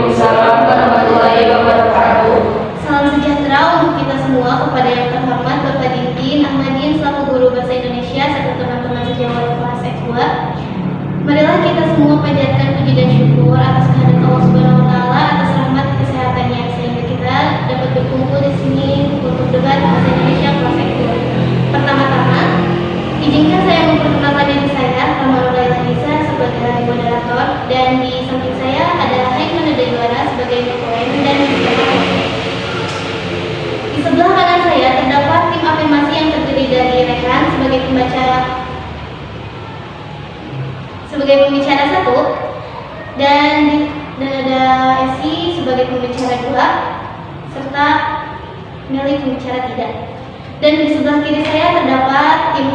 Waalaikumsalam warahmatullahi wabarakatuh. Salam sejahtera untuk kita semua kepada yang terhormat Bapak Didin Ahmadin selaku Guru Bahasa Indonesia serta teman-teman sejawat kelas S2. Marilah kita semua panjatkan puji dan syukur atas kehadirat Allah Subhanahu wa taala atas rahmat kesehatannya sehingga kita dapat berkumpul di sini untuk debat Bahasa Indonesia kelas S2. Pertama-tama, izinkan saya memperkenalkan diri saya, Kamarul Laila Nisa sebagai moderator, dan di samping saya ada Haiman Nadaiwara sebagai ketua dan di sebelah kanan saya terdapat tim afirmasi yang terdiri dari Rehan sebagai pembicara satu, dan ada Esi sebagai pembicara dua, serta Meli pembicara tiga. Dan di sebelah kiri saya terdapat tim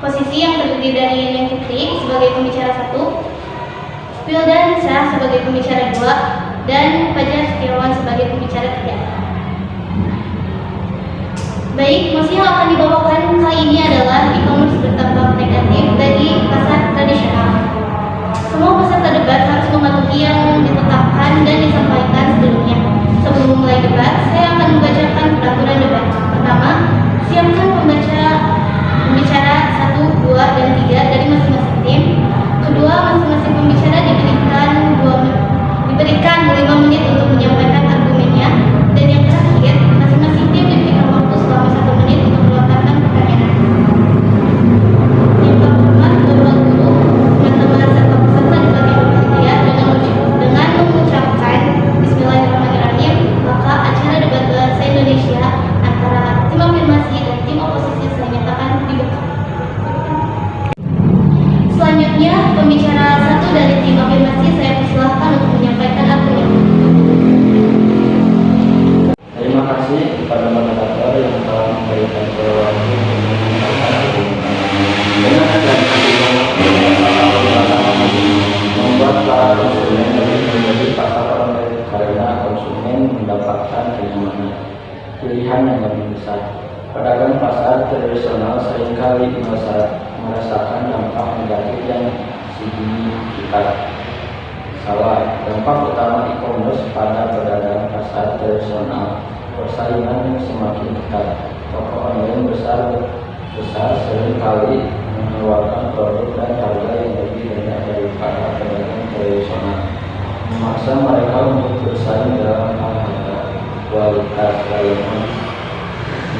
posisi yang terdiri dari Neng Putri sebagai pembicara satu, Wildan Syah sebagai pembicara dua, dan Fajar Setiawan sebagai pembicara tiga. Baik, mosi yang akan dibawakan kali ini adalah e-commerce berdampak negatif bagi pasar tradisional. Semua peserta debat harus mematuhi yang ditetapkan dan disampaikan sebelumnya. Sebelum memulai debat, saya akan membacakan peraturan debat. Pertama, siapkan pembicara 1, 2, dan 3 dari masing-masing tim. Kedua, masing-masing pembicara diberikan 5 menit untuk menyampaikan argumennya. Dan yang terakhir, masing-masing tim diberikan waktu selama 1 menit untuk melontarkan pertanyaan. Yang terhormat Bapak Guru, teman-teman serta peserta debat yang berbahagia, dengan mengucapkan Bismillahirrahmanirrahim, maka acara debat Bahasa Indonesia antara tim afirmasi dan tim oposisi saya nyatakan dibuka. Selanjutnya, pembicara satu dari tim afirmasi saya persilahkan untuk menyampaikan argumen. Terima kasih kepada moderator yang telah memberikan peluang untuk menyampaikan argumen. Dengan membuat para konsumen lebih menjadi pasar online karena konsumen mendapatkan pilihan yang lebih besar. Pedagang pasar tradisional seringkali merasakan dampak negatif yang signifikan. Salah, dampak utama e-commerce pada pedagang pasar tradisional, persaingan yang semakin ketat. Toko online besar seringkali menawarkan produk dan harga yang lebih rendah daripada pedagang tradisional, memaksa mereka untuk bersaing dalam hal harga, kualitas, layanan,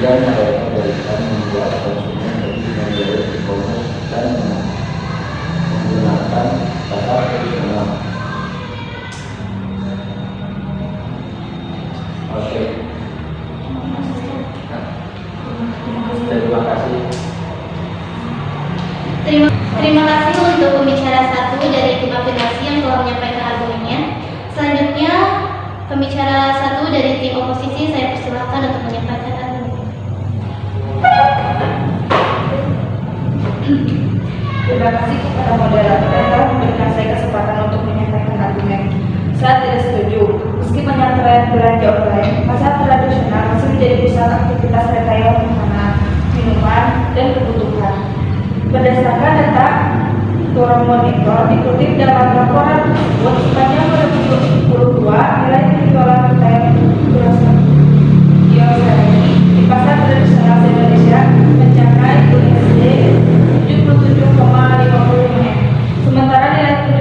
dan mereka berikan membuat konsumen lebih memilih e-commerce dan menggunakan pasar tradisional. Oke. Terima kasih. Terima kasih untuk pembicara satu dari tim afirmasi yang telah menyampaikan argumennya. Selanjutnya, pembicara satu dari tim oposisi saya persilahkan untuk menyampaikan argumennya. Terima kasih kepada moderator yang telah memberikan saya kesempatan untuk menyampaikan argumen. Saya tidak setuju. Meski banyak tren belanja online, pasar tradisional masih menjadi pusat aktivitas retail makanan, minuman, dan kebutuhan. Berdasarkan data Euromonitor dikutip dalam laporan tersebut, sepanjang 2022 nilai penjualan retail Yosari di pasar tradisional Indonesia mencapai USD 77,50 M. Sementara nilai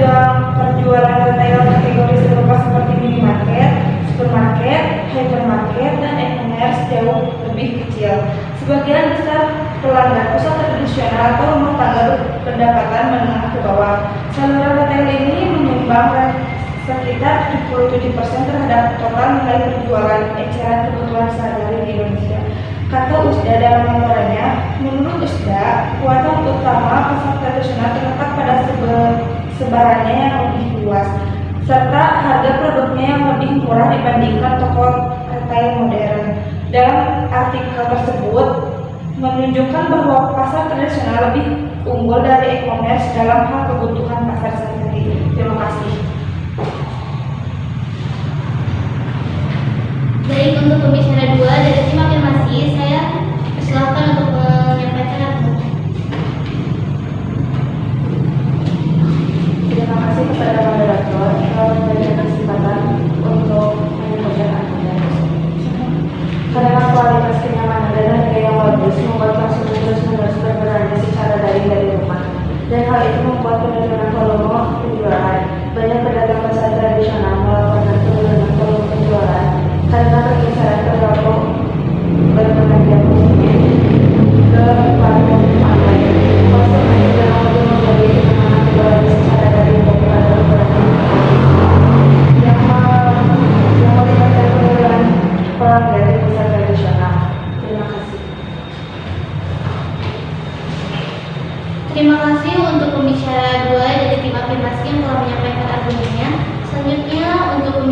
perjualan retail kategori serupa seperti minimarket, supermarket, hypermarket, dan e-commerce jauh lebih kecil. Sebagian besar pelanggan pusat tradisional atau rumah tangga pendapatan menengah ke bawah. Saluran retail ini menyumbang sekitar 77% terhadap total nilai penjualan eceran kebutuhan sehari-hari di Indonesia. Kata USDA dalam laporannya, menurut USDA, kekuatan utama pasar tradisional terletak pada sebarannya yang lebih luas, serta harga produknya yang lebih murah dibandingkan toko retail modern. Dalam artikel tersebut menunjukkan bahwa pasar tradisional lebih unggul dari e-commerce dalam hal kebutuhan pasar sehari-hari. Terima kasih. Baik, untuk pembicara dua dari tim afirmasi saya persilahkan untuk menyampaikan argumen. Terima kasih kepada moderator yang telah memberikan kesempatan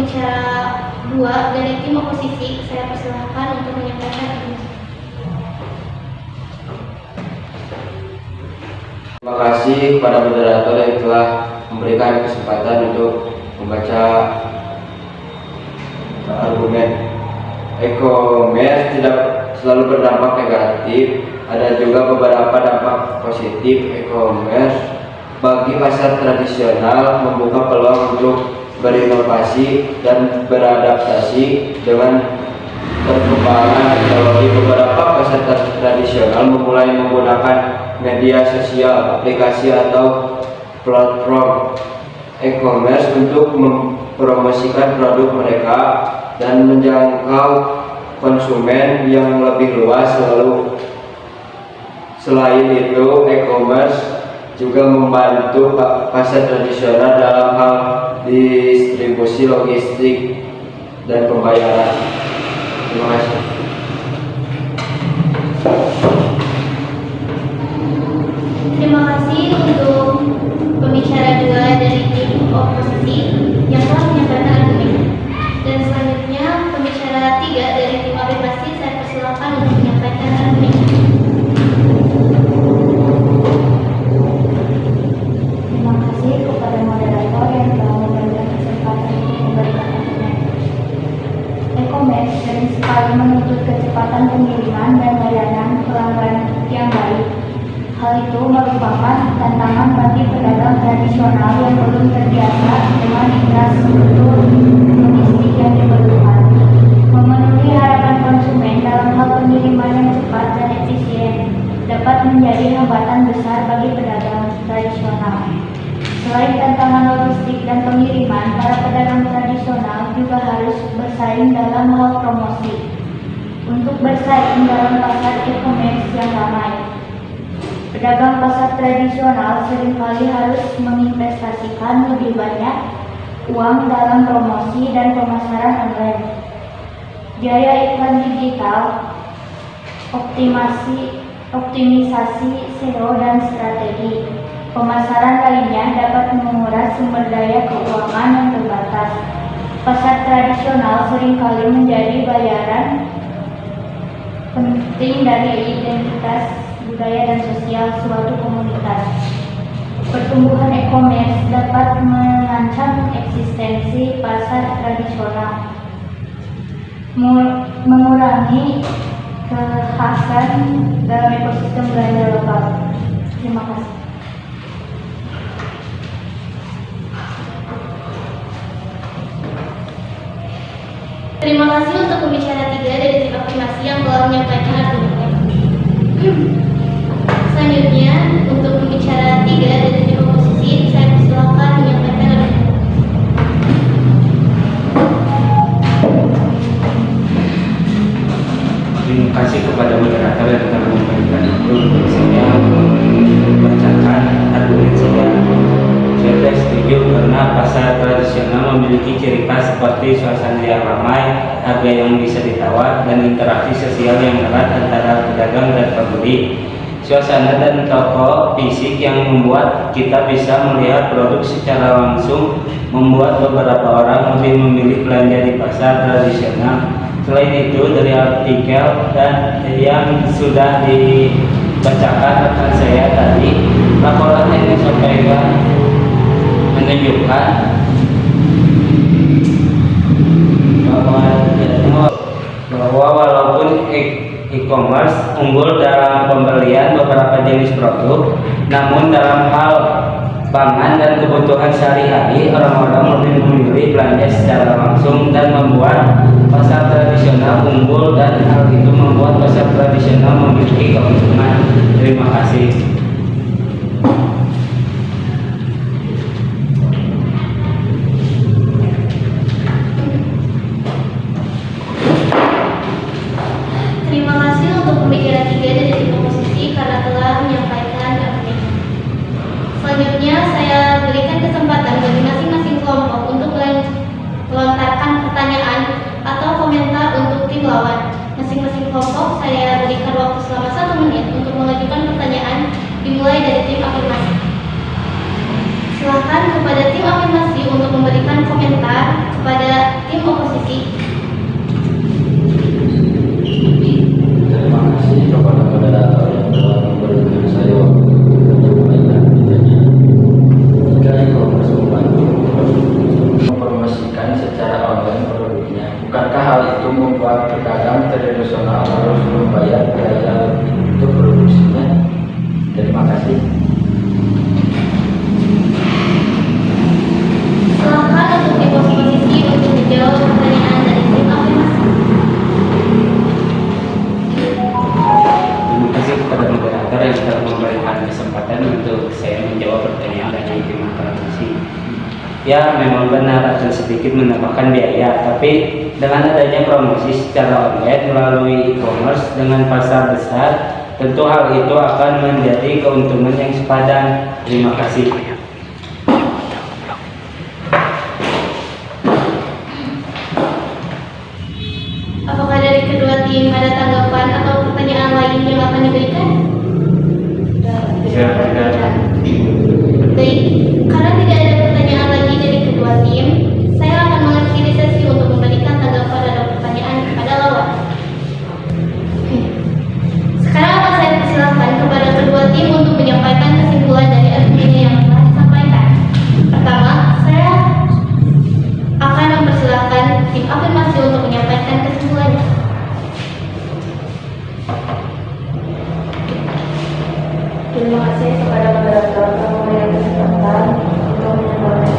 pembicara 2 dari tim oposisi, saya persilahkan untuk menyampaikan ini. Terima kasih kepada moderator yang telah memberikan kesempatan untuk membaca argumen. E-commerce tidak selalu berdampak negatif, ada juga beberapa dampak positif e-commerce. Bagi pasar tradisional, membuka peluang untuk berinovasi dan beradaptasi dengan perkembangan teknologi. Beberapa pasar tradisional memulai menggunakan media sosial, aplikasi atau platform e-commerce untuk mempromosikan produk mereka dan menjangkau konsumen yang lebih luas. Selain itu, e-commerce juga membantu pasar tradisional dalam hal distribusi, logistik, dan pembayaran. Terima kasih. Terima kasih untuk pembicara 2 dari tim oposisi yang telah menyampaikan argumen. Dan selanjutnya pembicara 3 dari tim afirmasi, saya persilakan untuk menyampaikan argumen. Terima kasih kepada moderator yang telah memberikan kesempatan untuk memberikan argumen. E-commerce sering sekali menuntut kecepatan pengiriman dan layanan pelanggan yang baik. Hal itu merupakan tantangan bagi pedagang tradisional yang belum terbiasa dengan infrastruktur logistik yang diperlukan. Memenuhi harapan konsumen dalam hal pengiriman yang cepat dan efisien dapat menjadi hambatan besar bagi pedagang tradisional. Selain tantangan logistik dan pengiriman, para pedagang tradisional juga harus bersaing dalam hal promosi untuk bersaing dalam pasar e-commerce yang ramai. Pedagang pasar tradisional seringkali harus menginvestasikan lebih banyak uang dalam promosi dan pemasaran online, biaya iklan digital, optimisasi SEO dan strategi pemasaran lainnya dapat menguras sumber daya keuangan yang terbatas. Pasar tradisional seringkali menjadi bayaran penting dari identitas budaya dan sosial suatu komunitas. Pertumbuhan e-commerce dapat mengancam eksistensi pasar tradisional, mengurangi kekhasan dalam ekosistem belanja lokal. Terima kasih. Terima kasih untuk pembicara 3 dari tim afirmasi yang telah menyampaikan argumen. Selanjutnya, untuk pembicara 3 dari tim oposisi, saya persilakan menyampaikan argumen. Terima kasih kepada moderator yang telah memberikan waktu untuk saya membacakan argumen saya. Saya setuju karena pasar tradisional memiliki ciri khas seperti suasana yang ramai, harga yang bisa ditawar, dan interaksi sosial yang erat antara pedagang dan pembeli. Suasana dan toko fisik yang membuat kita bisa melihat produk secara langsung membuat beberapa orang lebih memilih belanja di pasar tradisional. Selain itu, dari artikel dan yang sudah dibacakan rekan saya tadi, laporan yang disampaikan menunjukkan bahwa walaupun e-commerce unggul dalam pembelian beberapa jenis produk, namun dalam hal pangan dan kebutuhan sehari-hari, orang-orang lebih memilih belanja secara langsung dan membuat pasar tradisional unggul, dan hal itu membuat pasar tradisional memiliki keuntungan. Terima kasih. Terima kasih untuk pembicara 3 dari tim oposisi karena telah menyampaikan argumen. Selanjutnya, saya berikan kesempatan bagi masing-masing kelompok untuk melontarkan pertanyaan atau komentar untuk tim lawan. Masing-masing kelompok saya berikan waktu selama 1 menit untuk mengajukan pertanyaan, dimulai dari tim afirmasi. Silakan kepada tim afirmasi untuk memberikan komentar kepada kasih. Terima kasih kepada moderator yang telah memberikan saya waktu untuk menyampaikan idenya. Jika e-commerce membantu mempromosikan secara online produknya, bukankah hal itu membuat pedagang tradisional harus membayar biaya lebih untuk produksinya? Terima kasih. Silakan untuk di posisi untuk menjawab pertanyaan dari tim afirmasi. Terima kasih kepada moderator yang telah memberikan kesempatan untuk saya menjawab pertanyaan dari tim afirmasi. Ya, memang benar akan sedikit menambahkan biaya, tapi dengan adanya promosi secara online melalui e-commerce dengan pasar besar, tentu hal itu akan menjadi keuntungan yang sepadan. Terima kasih. Apakah dari kedua tim ada tanggapan atau pertanyaan lain yang akan diberikan? Baik, karena tidak ada pertanyaan lagi dari kedua tim, saya akan mengakhiri sesi untuk memberikan tanggapan dan pertanyaan kepada lawan. Sekarang akan saya persilahkan kepada kedua tim untuk menyampaikan kesimpulan dari argumennya yang telah disampaikan. Pertama, saya akan mempersilahkan tim afirmasi untuk menyampaikan kesimpulannya. Terima kasih kepada moderator telah memberikan kesempatan untuk menyampaikan.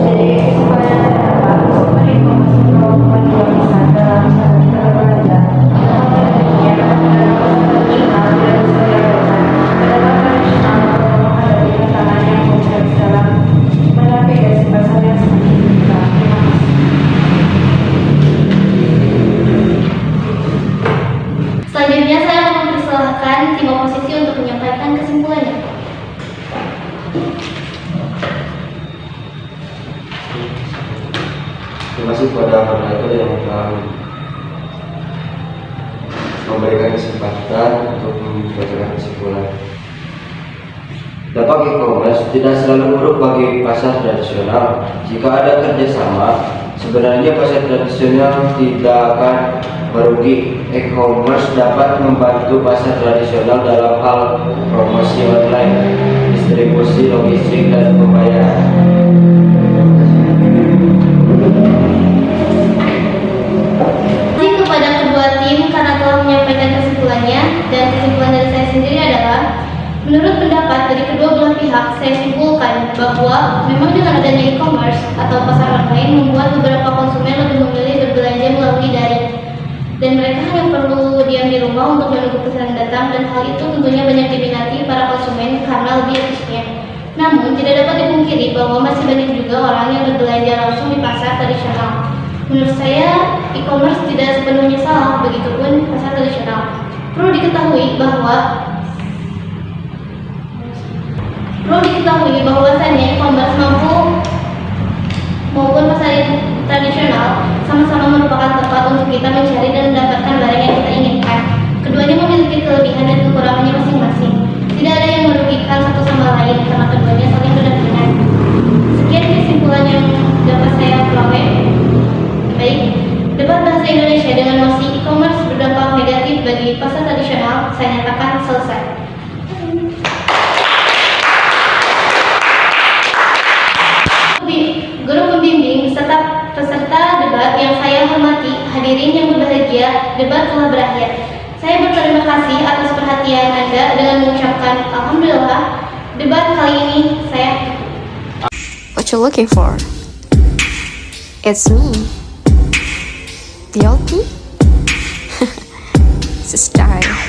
Jadi kesimpulannya terdapat seperti e-commerce merupakan dua besar dalam satu berbelanja. Dalam penelitian dalam tradisional dan sederhana. Dalam tradisional merupakan dari tantangan yang kompleks dalam menavigasi pasar yang semakin terbuka. Terima kasih. Selanjutnya saya akan mempersilahkan tim oposisi untuk menyampaikan kesimpulannya. Terima kasih kepada moderator yang telah memberikan kesempatan untuk membacakan kesimpulan. Dampak e-commerce tidak selalu buruk bagi pasar tradisional. Jika ada kerjasama, sebenarnya pasar tradisional tidak akan merugi. E-commerce dapat membantu pasar tradisional dalam hal promosi online, distribusi logistik, dan pembayaran. Terima kasih kepada kedua tim karena telah menyampaikan kesimpulannya, dan kesimpulan dari saya sendiri adalah menurut pendapat dari kedua belah pihak, saya simpulkan bahwa memang dengan adanya e-commerce atau pasar online membuat beberapa konsumen lebih memilih berbelanja melalui daring, dan mereka hanya perlu diam di rumah untuk menunggu pesanan datang, dan hal itu tentunya banyak diminati para konsumen karena lebih efisien. Namun tidak dapat dipungkiri bahwa masih banyak juga orang yang berbelanja langsung di pasar tradisional. Menurut saya, e-commerce tidak sepenuhnya salah, begitupun pasar tradisional. Perlu diketahui bahwasannya e-commerce maupun pasar tradisional sama-sama merupakan tempat untuk kita mencari dan mendapatkan barang yang kita inginkan. Keduanya memiliki kelebihan dan kekurangannya masing-masing. Tidak ada yang merugikan satu sama lain karena keduanya saling berdampingan. Sekian kesimpulan yang dapat saya peroleh. Baik, debat bahasa Indonesia dengan mosi e-commerce berdampak negatif bagi pasar tradisional saya nyatakan selesai. Guru pembimbing serta peserta debat yang saya hormati, hadirin yang berbahagia, debat telah berakhir. Saya berterima kasih atas perhatian Anda dengan mengucapkan Alhamdulillah, debat kali ini saya. What you looking for? It's me, the old me. It's a style.